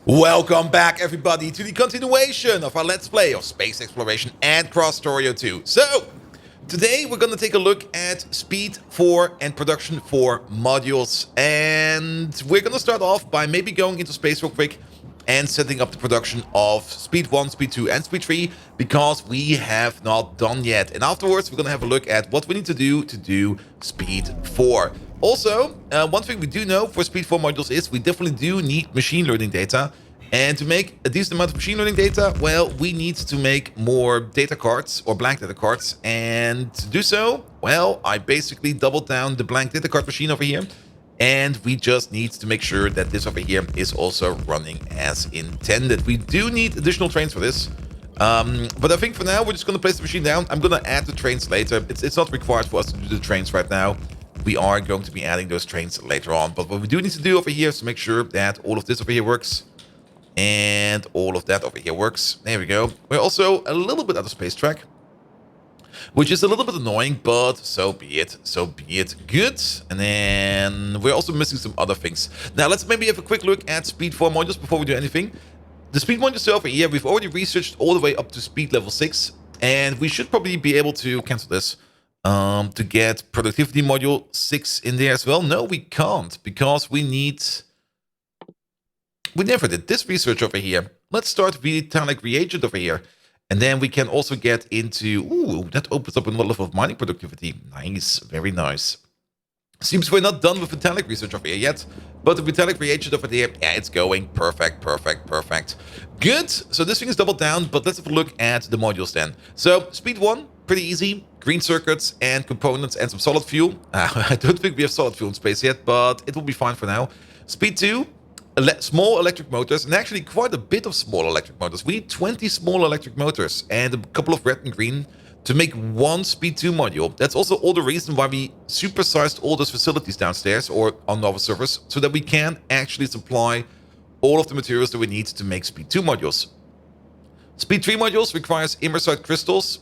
Welcome back, everybody, to the continuation of our Let's Play of Space Exploration and Krastorio 2. So, today we're going to take a look at Speed 4 and Production 4 modules. And we're going to start off by maybe going into space real quick and setting up the production of Speed 1, Speed 2, and Speed 3, because we have not done yet. And afterwards, we're going to have a look at what we need to do Speed 4. Also, one thing we do know for Speed 4 modules is we definitely do need machine learning data. And to make a decent amount of machine learning data, well, we need to make more data cards or blank data cards. And to do so, well, I basically doubled down the blank data card machine over here. And we just need to make sure that this over here is also running as intended. We do need additional trains for this. But I think for now, we're just going to place the machine down. I'm going to add the trains later. It's not required for us to do the trains right now. We are going to be adding those trains later on. But what we do need to do over here is to make sure that all of this over here works. And all of that over here works. There we go. We're also a little bit out of space track, which is a little bit annoying, but so be it. So be it. Good. And then we're also missing some other things. Now, let's maybe have a quick look at Speed 4 modules before we do anything. The Speed modules over here, we've already researched all the way up to Speed level 6. And we should probably be able to cancel this. To get Productivity Module 6 in there as well. No, we can't, because we need... We never did this research over here. Let's start Vitalic Reagent over here. And then we can also get into... Ooh, that opens up another level of mining productivity. Nice, very nice. Seems we're not done with Vitalic research over here yet. But the Vitalic Reagent over there, yeah, it's going. Perfect, perfect, perfect. Good. So this thing is doubled down, but let's have a look at the modules then. So, Speed 1, pretty easy. Green circuits and components and some solid fuel. I don't think we have solid fuel in space yet, but it will be fine for now. Speed 2, small electric motors, and actually quite a bit of small electric motors. We need 20 small electric motors and a couple of red and green to make one Speed 2 module. That's also all the reason why we supersized all those facilities downstairs or on our servers, so that we can actually supply all of the materials that we need to make Speed 2 modules. Speed 3 modules requires immersite crystals,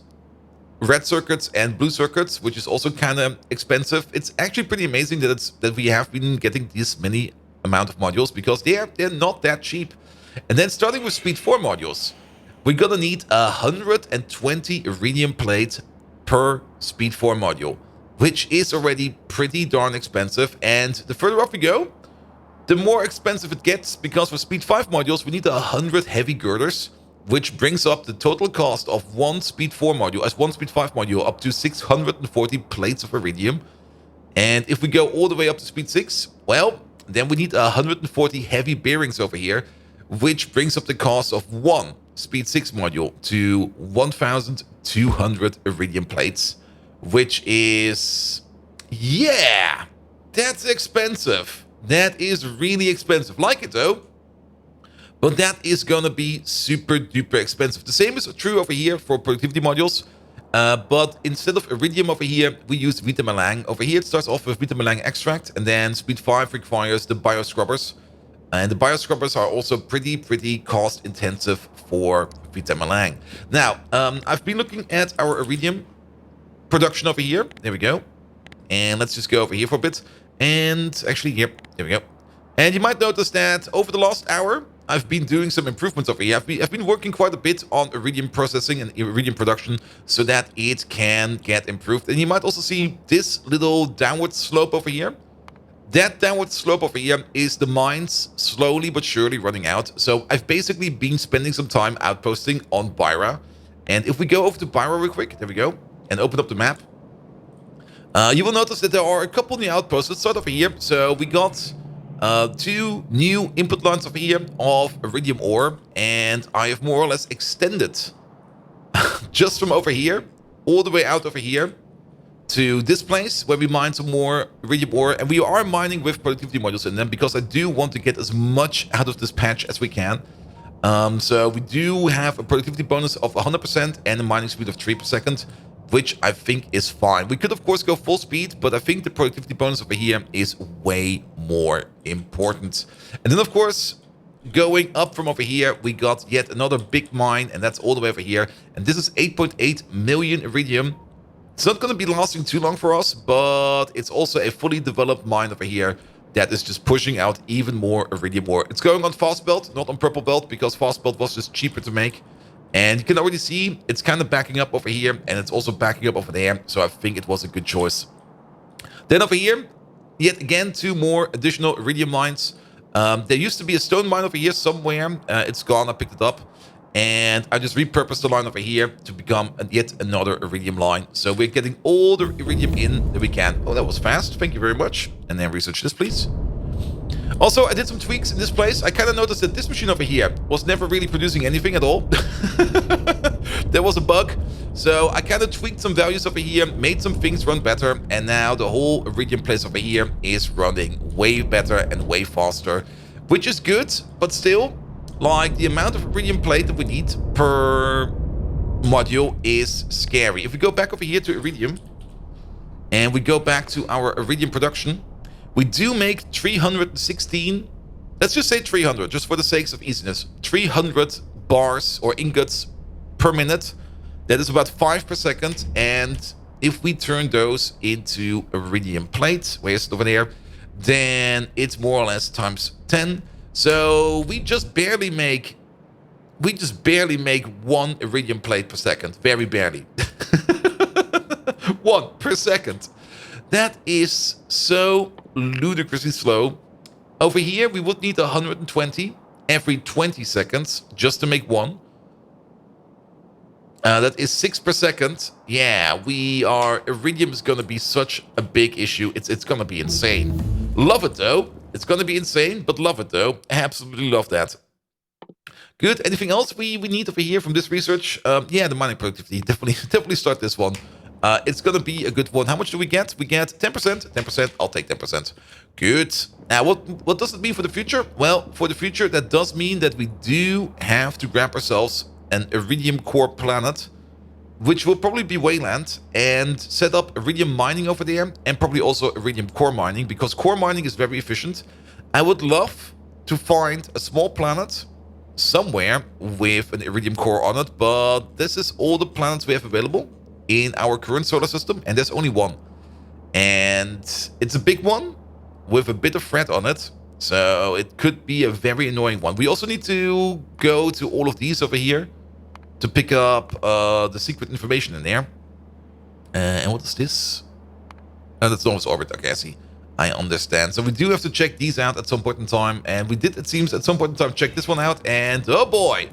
red circuits and blue circuits, which is also kind of expensive. It's actually pretty amazing that we have been getting this many amount of modules, because they're not that cheap. And then starting with Speed 4 modules, we're gonna need 120 Iridium plates per Speed 4 module, which is already pretty darn expensive. And the further up we go, the more expensive it gets, because for Speed 5 modules, we need 100 heavy girders, which brings up the total cost of one Speed 4 module as one Speed 5 module up to 640 plates of Iridium. And if we go all the way up to Speed 6, well, then we need 140 heavy bearings over here, which brings up the cost of one Speed 6 module to 1,200 Iridium plates, which is... yeah, that's expensive. That is really expensive. Like it, though. But that is going to be super duper expensive. The same is true over here for productivity modules. But instead of Iridium over here, we use Vitamelang. Over here, it starts off with Vitamelang extract. And then Speed 5 requires the bioscrubbers. And the bioscrubbers are also pretty cost intensive for Vitamelang. Now, I've been looking at our Iridium production over here. There we go. And let's just go over here for a bit. And actually, yep, there we go. And you might notice that over the last hour, I've been doing some improvements over here. I've been working quite a bit on Iridium processing and Iridium production so that it can get improved. And you might also see this little downward slope over here. That downward slope over here is the mines slowly but surely running out. So I've basically been spending some time outposting on Byra. And if we go over to Byra real quick, there we go, and open up the map, you will notice that there are a couple new outposts. Let's start over here. So we got... two new input lines over here of Iridium ore, and I have more or less extended just from over here all the way out over here to this place where we mine some more Iridium ore, and we are mining with productivity modules in them because I do want to get as much out of this patch as we can. So we do have a productivity bonus of 100% and a mining speed of 3 per second, which I think is fine. We could, of course, go full speed, but I think the productivity bonus over here is way more important. And then, of course, going up from over here, we got yet another big mine, and that's all the way over here. And this is 8.8 million Iridium. It's not going to be lasting too long for us, but it's also a fully developed mine over here that is just pushing out even more iridium ore. It's going on fast belt, not on purple belt, because fast belt was just cheaper to make. And you can already see it's kind of backing up over here, and it's also backing up over there. So I think it was a good choice. Then over here, yet again, 2 more additional iridium lines. There used to be a stone mine over here somewhere. It's gone. I picked it up. And I just repurposed the line over here to become yet another iridium line. So we're getting all the iridium in that we can. Oh, that was fast. Thank you very much. And then research this, please. Also, I did some tweaks in this place. I kind of noticed that this machine over here was never really producing anything at all. There was a bug. So I kind of tweaked some values over here, made some things run better. And now the whole iridium place over here is running way better and way faster. Which is good, but still, like, the amount of iridium plate that we need per module is scary. If we go back over here to iridium, and we go back to our iridium production, we do make 316, let's just say 300, just for the sakes of easiness, 300 bars or ingots per minute. That is about 5 per second, and if we turn those into iridium plate, where is it over there, then it's more or less times 10. So we just barely make 1 iridium plate per second. Very barely. 1 per second. That is so ludicrously slow. Over here, we would need 120 every 20 seconds just to make 1. That is 6 per second. Yeah, iridium is going to be such a big issue. It's going to be insane. Love it, though. It's going to be insane, but love it, though. Absolutely love that. Good. Anything else we need over here from this research? Yeah, the mining productivity. Definitely start this one. It's going to be a good one. How much do we get? We get 10%. 10%. I'll take 10%. Good. Now, what does it mean for the future? Well, for the future, that does mean that we do have to grab ourselves an iridium core planet, which will probably be Wayland, and set up iridium mining over there, and probably also iridium core mining, because core mining is very efficient. I would love to find a small planet somewhere with an iridium core on it, but this is all the planets we have available in our current solar system, and there's only one. And it's a big one with a bit of threat on it, so it could be a very annoying one. We also need to go to all of these over here to pick up the secret information in there. And what is this? Oh, that's Novus Orbit. Okay, I see. I understand. So we do have to check these out at some point in time. And we did, it seems, at some point in time check this one out. And oh boy!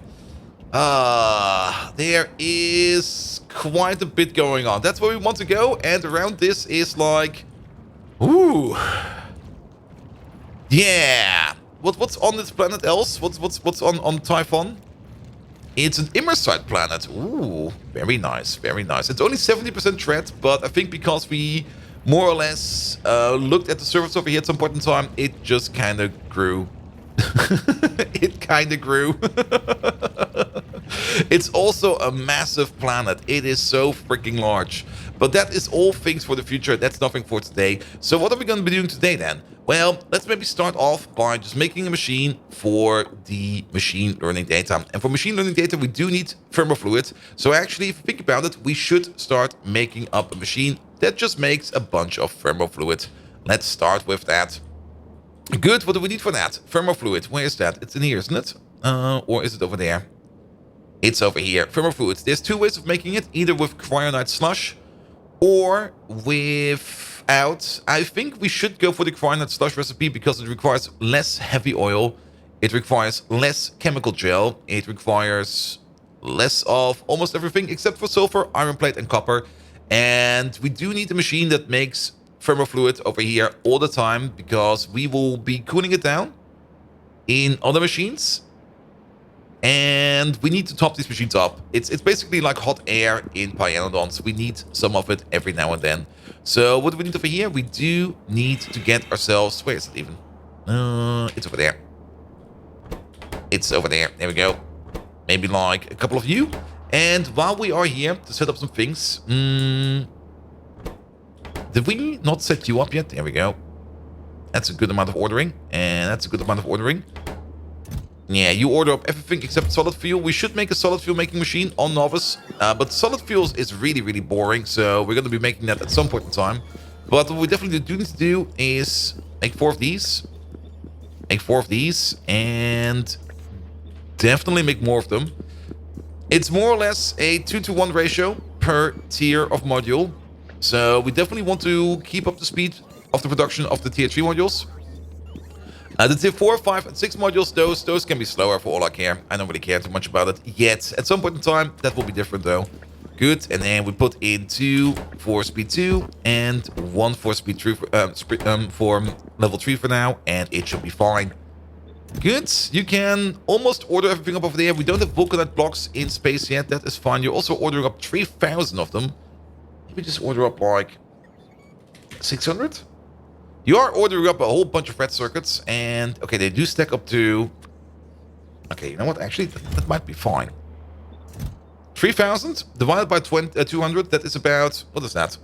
There is quite a bit going on. That's where we want to go. And around this is like... Ooh. Yeah. What's on this planet else? What's on Typhon? It's an Immersite planet. Ooh, very nice, very nice. It's only 70% threat, but I think because we more or less looked at the surface over here at some point in time, it just kind of grew. It kind of grew. It's also a massive planet. It is so freaking large. But that is all things for the future. That's nothing for today. So what are we going to be doing today then? Well, let's maybe start off by just making a machine for the machine learning data. And for machine learning data, we do need thermofluid. So actually, if you think about it, we should start making up a machine that just makes a bunch of thermofluid. Let's start with that. Good, what do we need for that? Thermofluid, where is that? It's in here, isn't it? Or is it over there? It's over here. Thermofluid. There's 2 ways of making it, either with cryonite slush or without. I think we should go for the cryonite slush recipe because it requires less heavy oil. It requires less chemical gel. It requires less of almost everything except for sulfur, iron plate, and copper. And we do need a machine that makes thermofluid over here all the time because we will be cooling it down in other machines. And we need to top these machines up. It's basically like hot air in Pyanodons. We need some of it every now and then. So what do we need over here? We do need to get ourselves... Where is it even? It's over there. It's over there. There we go. Maybe like a couple of you. And while we are here to set up some things... did we not set you up yet? There we go. That's a good amount of ordering. And that's a good amount of ordering. Yeah, you order up everything except solid fuel. We should make a solid fuel making machine on Novice. But solid fuels is really, really boring. So we're going to be making that at some point in time. But what we definitely do need to do is Make 4 of these. Make 4 of these. And definitely make more of them. It's more or less a 2-to-1 ratio per tier of module. So we definitely want to keep up the speed of the production of the tier 3 modules. The tier 4, 5, and 6 modules, those can be slower for all I care. I don't really care too much about it yet. At some point in time, that will be different though. Good, and then we put in 2 for speed 2 and 1 for speed 3 for level 3 for now, and it should be fine. Good, you can almost order everything up over there. We don't have vulcanite blocks in space yet, that is fine. You're also ordering up 3,000 of them. Maybe just order up like 600? You are ordering up a whole bunch of red circuits, and okay, they do stack up to... Okay, you know what, actually, that might be fine. 3,000 divided by 200, that is about... What is that?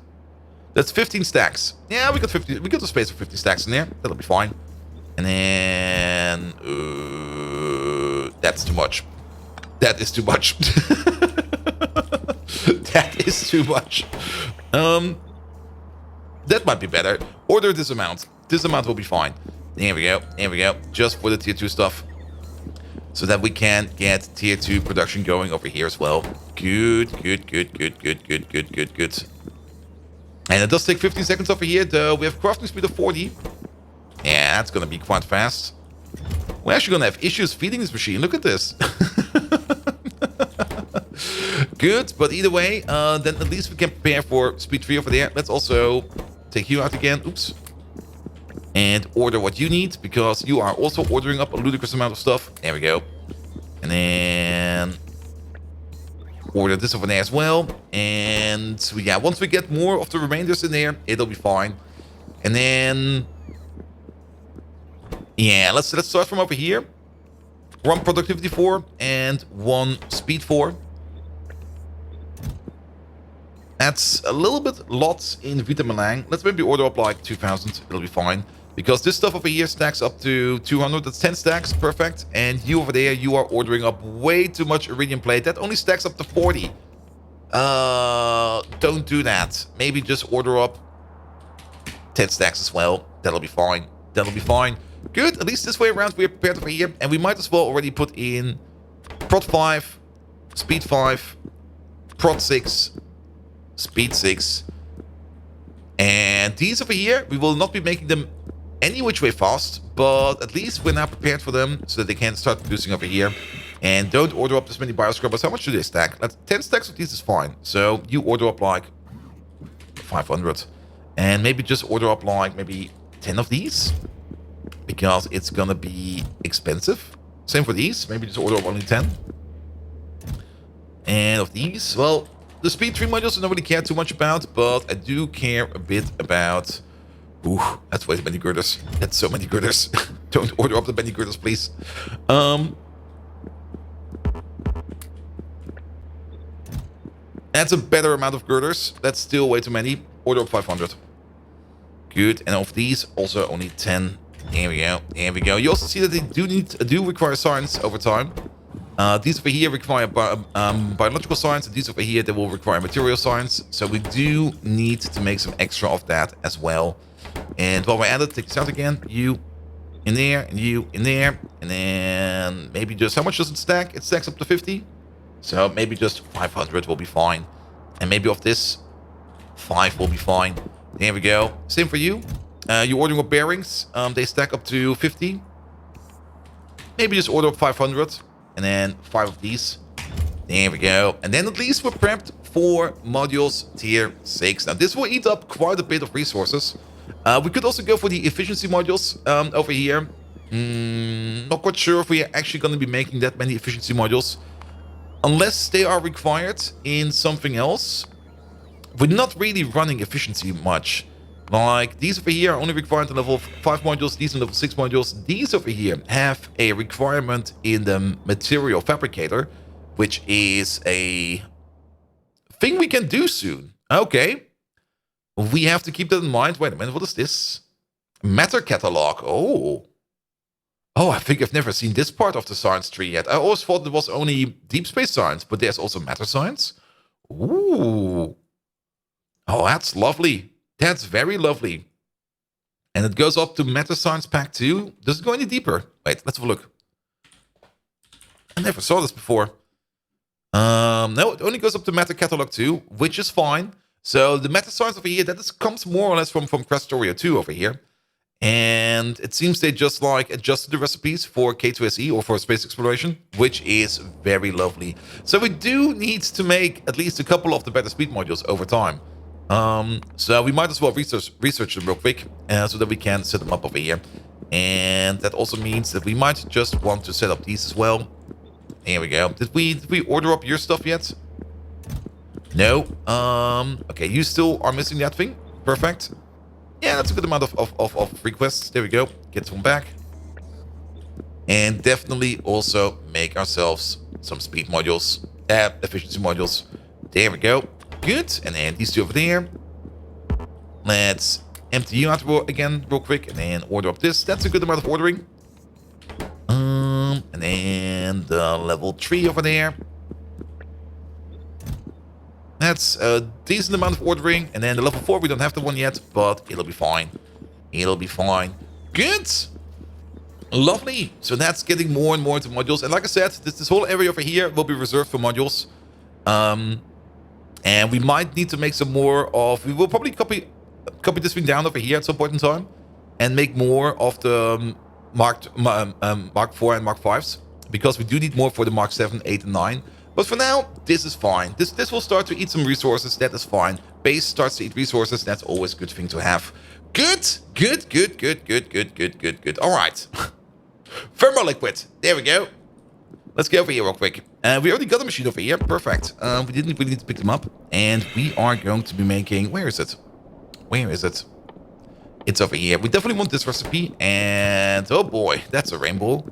That's 15 stacks. Yeah, we got the space for 50 stacks in there. That'll be fine. And then... that's too much. That is too much. That is too much. That might be better. Order this amount. This amount will be fine. There we go. There we go. Just for the tier 2 stuff. So that we can get tier 2 production going over here as well. Good, good, good, good, good, good, good, good, good. And it does take 15 seconds over here, though. We have crafting speed of 40. Yeah, that's going to be quite fast. We're actually going to have issues feeding this machine. Look at this. Good, but either way, then at least we can prepare for speed 3 over there. Let's also take you out again. Oops. And order what you need, because you are also ordering up a ludicrous amount of stuff. There we go. And then order this over there as well. And so yeah, once we get more of the remainders in there, it'll be fine. And then yeah, let's start from over here. 1 productivity 4 and 1 speed 4. That's a little bit lots in Vita Malang. Let's maybe order up like 2,000. It'll be fine. Because this stuff over here stacks up to 200. That's 10 stacks. Perfect. And you over there, you are ordering up way too much Iridium plate. That only stacks up to 40. Don't do that. Maybe just order up 10 stacks as well. That'll be fine. That'll be fine. Good. At least this way around we're prepared over here. And we might as well already put in prod 5, speed 5, prod 6, speed 6. And these over here, we will not be making them any which way fast, but at least we're now prepared for them so that they can start producing over here. And don't order up this many bioscrubbers. How much do they stack? 10 stacks of these is fine. So you order up like 500. And maybe just order up like maybe 10 of these, because it's gonna be expensive. Same for these. Maybe just order up only 10. And of these, well, the speed 3 modules I don't really care too much about, but I do care a bit about... Ooh, that's way too many girders. That's so many girders. Don't order up the many girders, please. That's a better amount of girders. That's still way too many. Order up 500. Good. And of these, also only 10. There we go. There we go. You also see that they do require science over time. These over here require biological science, and these over here, they will require material science. So we do need to make some extra of that as well. And while we're at it, take this out again. You in there, and you in there. And then maybe just, how much does it stack? It stacks up to 50. So maybe just 500 will be fine. And maybe of this, 5 will be fine. There we go. Same for you. You're ordering up bearings. They stack up to 50. Maybe just order up 500. And then 5 of these. There we go. And then at least we're prepped for modules tier 6. Now this will eat up quite a bit of resources. We could also go for the efficiency modules over here. Not quite sure if we are actually going to be making that many efficiency modules. Unless they are required in something else. We're not really running efficiency much. Like, these over here are only required in level 5 modules, these in level 6 modules. These over here have a requirement in the material fabricator, which is a thing we can do soon. Okay. We have to keep that in mind. Wait a minute, what is this? Matter catalog. Oh. Oh, I think I've never seen this part of the science tree yet. I always thought it was only deep space science, but there's also matter science. Ooh. Oh, that's lovely. That's very lovely. And it goes up to Matter Science Pack 2. Does it go any deeper? Wait, let's have a look. I never saw this before. No, it only goes up to Matter Catalog 2, which is fine. So the Matter Science over here, comes more or less from Krastorio 2 over here. And it seems they just like adjusted the recipes for K2SE or for space exploration, which is very lovely. So we do need to make at least a couple of the better speed modules over time. So we might as well research them real quick so that we can set them up over here. And that also means that we might just want to set up these as well. Here we go. Did we order up your stuff yet? No. Okay, you still are missing that thing. Perfect. Yeah, that's a good amount of requests. There we go. Get one back. And definitely also make ourselves some speed modules. Efficiency modules. There we go. Good. And then these two over there. Let's empty you out again real quick. And then order up this. That's a good amount of ordering. And then the level 3 over there. That's a decent amount of ordering. And then the level 4, we don't have the one yet, but it'll be fine. It'll be fine. Good. Lovely. So that's getting more and more into modules. And like I said, this whole area over here will be reserved for modules. And we might need to make some more of... We will probably copy this thing down over here at some point in time. And make more of the Mark 4 and Mark 5s. Because we do need more for the Mark 7, 8, and 9. But for now, this is fine. This will start to eat some resources. That is fine. Base starts to eat resources. That's always a good thing to have. Good. All right. Thermal liquid. There we go. Let's go over here real quick. We already got a machine over here. Perfect. We didn't really need to pick them up. And we are going to be making... Where is it? Where is it? It's over here. We definitely want this recipe. And oh boy, that's a rainbow.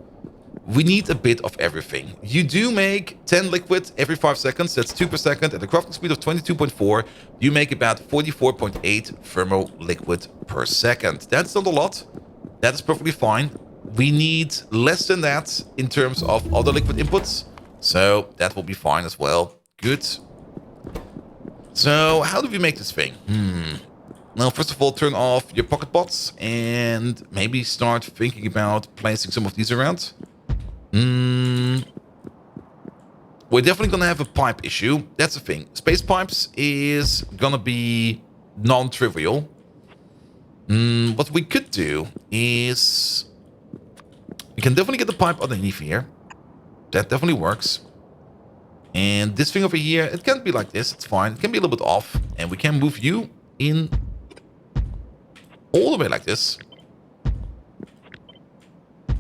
We need a bit of everything. You do make 10 liquid every 5 seconds. That's 2 per second. At a crafting speed of 22.4, you make about 44.8 thermal liquid per second. That's not a lot. That is perfectly fine. We need less than that in terms of other liquid inputs. So that will be fine as well. Good. So how do we make this thing? Well, first of all, turn off your pocket pots and maybe start thinking about placing some of these around. We're definitely gonna have a pipe issue. That's the thing. Space pipes is gonna be non-trivial. What we could do is we can definitely get the pipe underneath here. That definitely works. And this thing over here, it can be like this. It's fine. It can be a little bit off, and we can move you in all the way like this.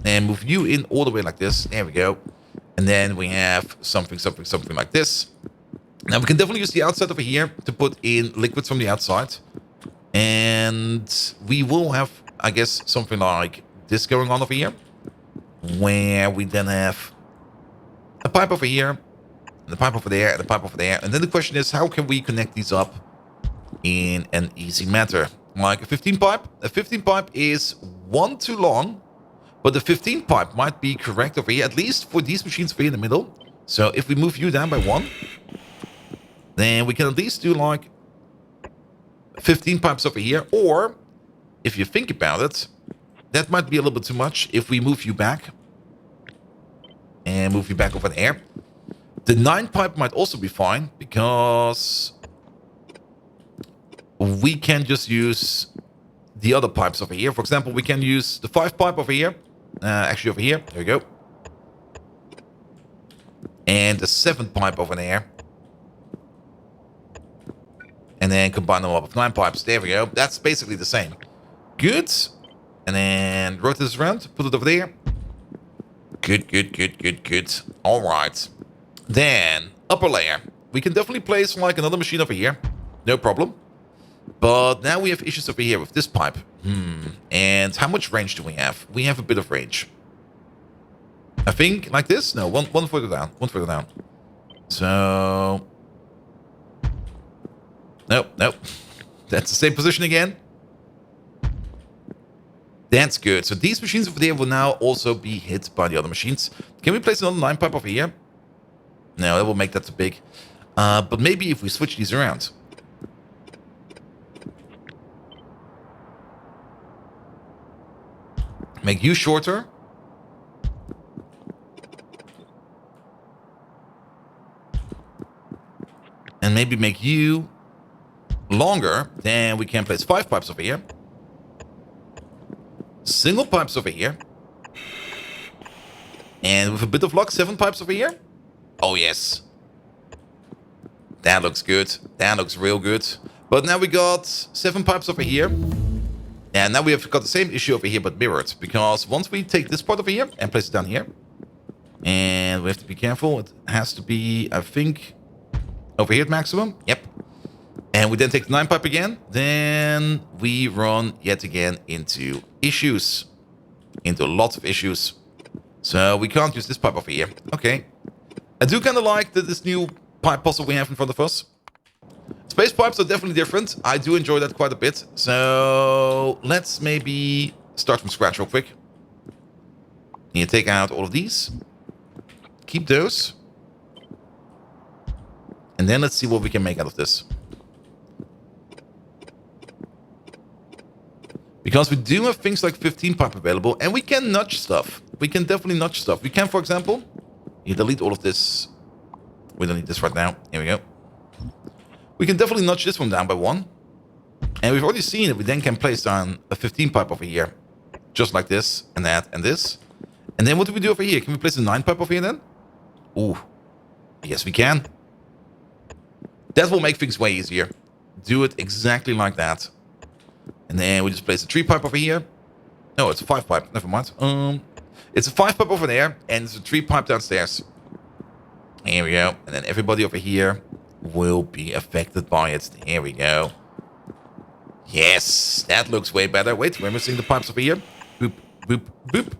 And move you in all the way like this. There we go. And then we have something like this. Now we can definitely use the outside over here to put in liquids from the outside. And we will have, I guess, something like this going on over here. Where we then have a pipe over here. And a pipe over there. And a pipe over there. And then the question is, how can we connect these up in an easy manner? Like a 15 pipe. A 15 pipe is one too long. But the 15 pipe might be correct over here, at least for these machines over here in the middle. So if we move you down by 1, then we can at least do like 15 pipes over here. Or, if you think about it, that might be a little bit too much if we move you back. And move you back over there. The 9 pipe might also be fine, because we can just use the other pipes over here. For example, we can use the 5 pipe over here. Actually over here. There we go. And the 7 pipe over there. And then combine them up with 9 pipes. There we go. That's basically the same. Good. And then rotate this around. Put it over there. Good. All right. Then, upper layer. We can definitely place like another machine over here. No problem. But now we have issues over here with this pipe. And how much range do we have? We have a bit of range. I think like this? No, one further down. One further down. So... Nope. That's the same position again. That's good. So these machines over there will now also be hit by the other machines. Can we place another 9 pipe over here? No, that will make that too big. But maybe if we switch these around. Make you shorter. And maybe make you longer. Then we can place 5 pipes over here. Single pipes over here. And with a bit of luck, 7 pipes over here. Oh, yes. That looks good. That looks real good. But now we got 7 pipes over here. And now we have got the same issue over here, but mirrored. Because once we take this part over here and place it down here. And we have to be careful. It has to be, I think, over here at maximum. Yep. And we then take the 9 pipe again. Then we run yet again into issues. Into lots of issues. So we can't use this pipe over here. Okay. I do kind of like this new pipe puzzle we have in front of us. Space pipes are definitely different. I do enjoy that quite a bit. So let's maybe start from scratch real quick. You take out all of these. Keep those. And then let's see what we can make out of this. Because we do have things like 15 pipe available, and we can nudge stuff. We can definitely nudge stuff. We can, for example, you delete all of this. We don't need this right now. Here we go. We can definitely nudge this one down by 1. And we've already seen that we then can place down a 15 pipe over here. Just like this, and that, and this. And then what do we do over here? Can we place a 9 pipe over here then? Ooh. Yes, we can. That will make things way easier. Do it exactly like that. And then we just place a 3 pipe over here. No, it's a 5 pipe. Never mind. It's a 5 pipe over there, and it's a 3 pipe downstairs. Here we go. And then everybody over here will be affected by it. Here we go. Yes, that looks way better. Wait, we're missing the pipes over here. Boop, boop, boop.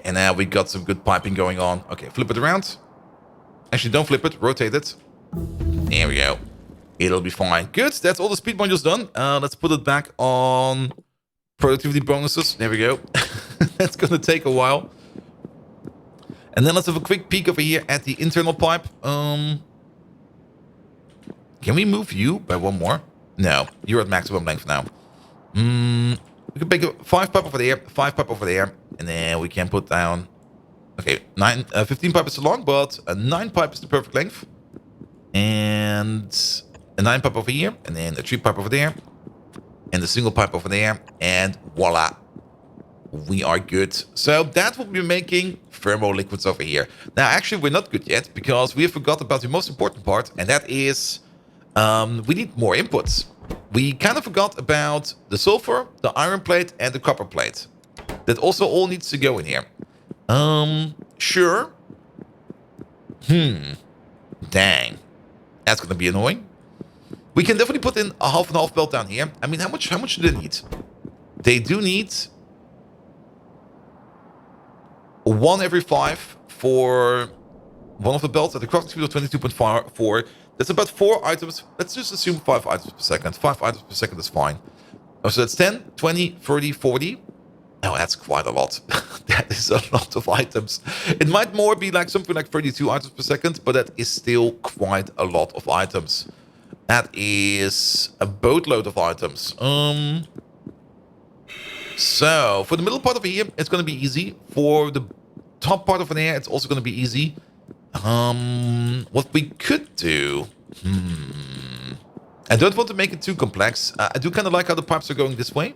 And now we got some good piping going on. Okay, flip it around. Actually, don't flip it. Rotate it. There we go. It'll be fine. Good, that's all the speed modules done. Let's put it back on productivity bonuses. There we go. That's going to take a while. And then let's have a quick peek over here at the internal pipe. Can we move you by 1 more? No, you're at maximum length now. We can make a 5 pipe over there, 5 pipe over there, and then we can put down... Okay, 15 pipe is too long, but a 9 pipe is the perfect length. And a 9 pipe over here, and then a 3 pipe over there, and a single pipe over there, and voila. We are good. So that will be making thermo liquids over here. Now, actually, we're not good yet, because we have forgot about the most important part, and that is... we need more inputs. We kind of forgot about the sulfur, the iron plate, and the copper plate. That also all needs to go in here. Sure. Dang. That's gonna be annoying. We can definitely put in a half and half belt down here. I mean, how much do they need? They do need 1 every 5 for one of the belts at the crafting speed of 22.4. That's about 4 items. Let's just assume 5 items per second. 5 items per second is fine. Oh, so that's 10, 20, 30, 40. Oh, that's quite a lot. That is a lot of items. It might more be like something like 32 items per second, but that is still quite a lot of items. That is a boatload of items. So, for the middle part over here, it's going to be easy. For the top part over there, it's also going to be easy. What we could do... I don't want to make it too complex. I do kind of like how the pipes are going this way.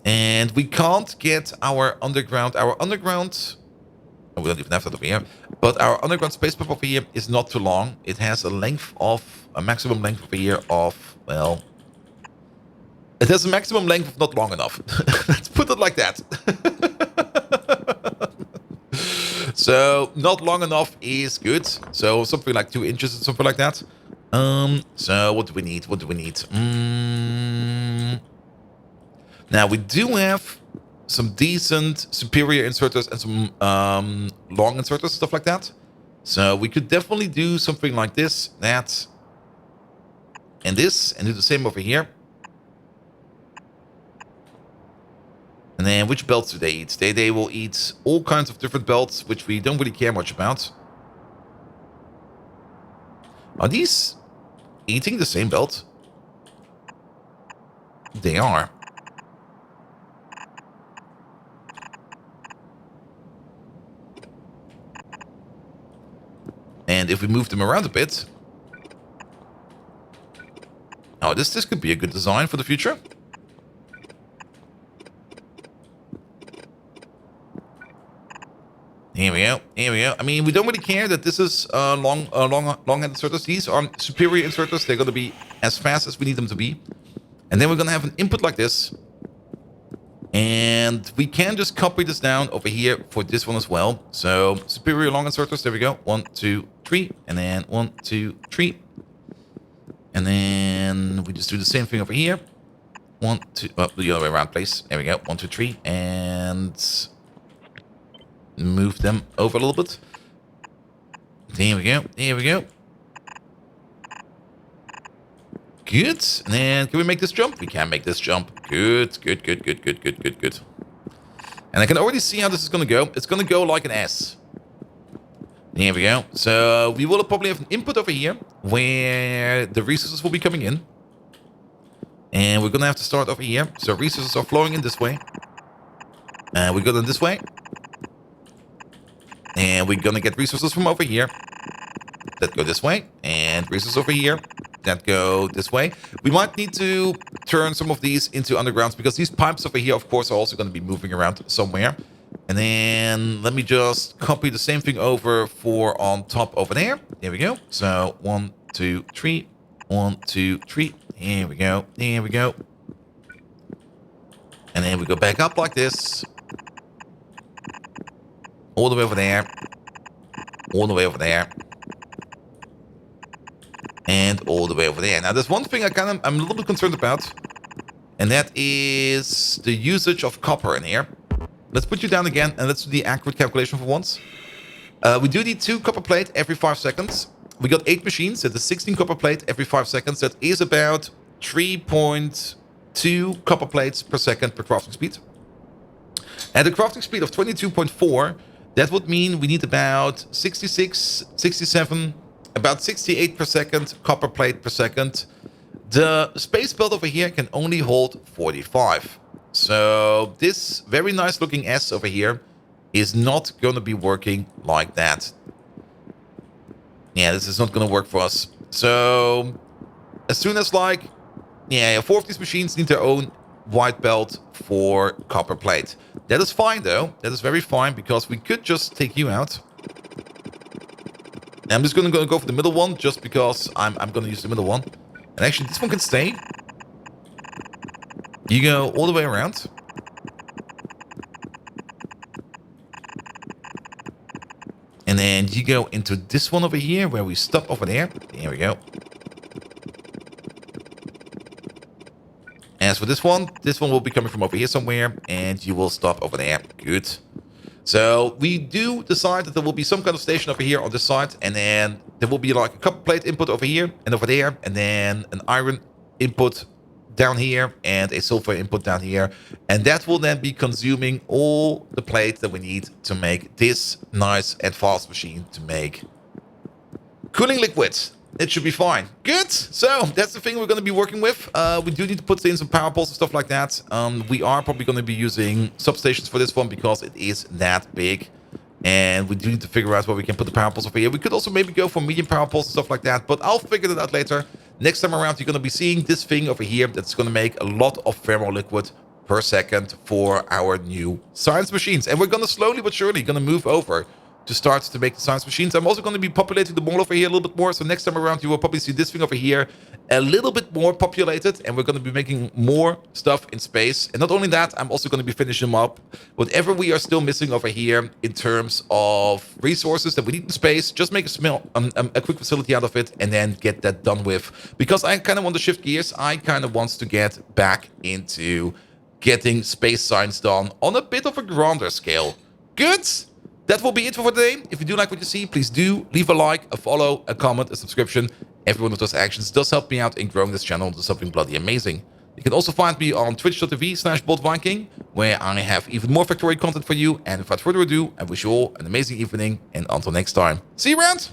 And we can't get our underground... Oh, we don't even have that over here. But our underground space pipe over here is not too long. It has a length of... a maximum length over here of... well... it has a maximum length of not long enough. Let's put it like that. So, not long enough is good. So, something like 2 inches or something like that. So, what do we need? What do we need? Now, we do have some decent superior inserters and some long inserters, stuff like that. So, we could definitely do something like this, that, and this, and do the same over here. And then, which belts do they eat? They will eat all kinds of different belts, which we don't really care much about. Are these eating the same belt? They are. And if we move them around a bit... Oh, this could be a good design for the future. Here we go. Here we go. I mean, we don't really care that this is long-headed inserters. These are superior inserters. They're going to be as fast as we need them to be. And then we're going to have an input like this. And we can just copy this down over here for this one as well. So, superior long inserters. There we go. 1, 2, 3. And then 1, 2, 3. And then we just do the same thing over here. 1, 2, the other way around, please. There we go. 1, 2, 3. And move them over a little bit. There we go. There we go. Good. And then can we make this jump? We can make this jump. Good, good, good, good, good, good, good, good. And I can already see how this is going to go. It's going to go like an S. There we go. So we will probably have an input over here where the resources will be coming in. And we're going to have to start over here. So resources are flowing in this way. And we go in this way. And we're going to get resources from over here that go this way. And resources over here that go this way. We might need to turn some of these into undergrounds because these pipes over here, of course, are also going to be moving around somewhere. And then let me just copy the same thing over for on top over there. There we go. So 1, 2, 3. 1, 2, 3. Here we go. Here we go. And then we go back up like this. All the way over there. All the way over there. And all the way over there. Now, there's one thing I'm a little bit concerned about. And that is the usage of copper in here. Let's put you down again and let's do the accurate calculation for once. We do need 2 copper plate every 5 seconds. We got 8 machines. That's 16 copper plate every 5 seconds. That is about 3.2 copper plates per second per crafting speed. At a crafting speed of 22.4, that would mean we need about 66, 67, about 68 per second copper plate per second. The space belt over here can only hold 45. So this very nice looking S over here is not going to be working like that. Yeah, this is not going to work for us. So as soon as 4 of these machines need their own white belt for copper plate. That is fine though. That is very fine because we could just take you out. And I'm just going to go for the middle one just because I'm going to use the middle one. And actually this one can stay. You go all the way around. And then you go into this one over here where we stop over there. There we go. As for this one will be coming from over here somewhere. And you will stop over there. Good. So we do decide that there will be some kind of station over here on this side. And then there will be like a copper plate input over here and over there. And then an iron input down here and a silver input down here, and that will then be consuming all the plates that we need to make this nice and fast machine to make cooling liquids. It should be fine. Good. So that's the thing we're going to be working with. We do need to put in some power poles and stuff like that. We are probably going to be using substations for this one because it is that big. And we do need to figure out where we can put the power poles over here. We could also maybe go for medium power poles and stuff like that, but I'll figure that out later. Next time around, you're going to be seeing this thing over here that's going to make a lot of thermal liquid per second for our new science machines. And we're going to slowly but surely going to move over to start to make the science machines. I'm also going to be populating the mall over here a little bit more. So next time around, you will probably see this thing over here a little bit more populated. And we're going to be making more stuff in space. And not only that, I'm also going to be finishing them up. Whatever we are still missing over here in terms of resources that we need in space, just make a quick facility out of it and then get that done with. Because I kind of want to shift gears. I kind of want to get back into getting space science done on a bit of a grander scale. Good. That will be it for today. If you do like what you see, please do leave a like, a follow, a comment, a subscription. Every one of those actions does help me out in growing this channel into something bloody amazing. You can also find me on twitch.tv/BoldViking, where I have even more Factorio content for you. And without further ado, I wish you all an amazing evening, and until next time, see you around!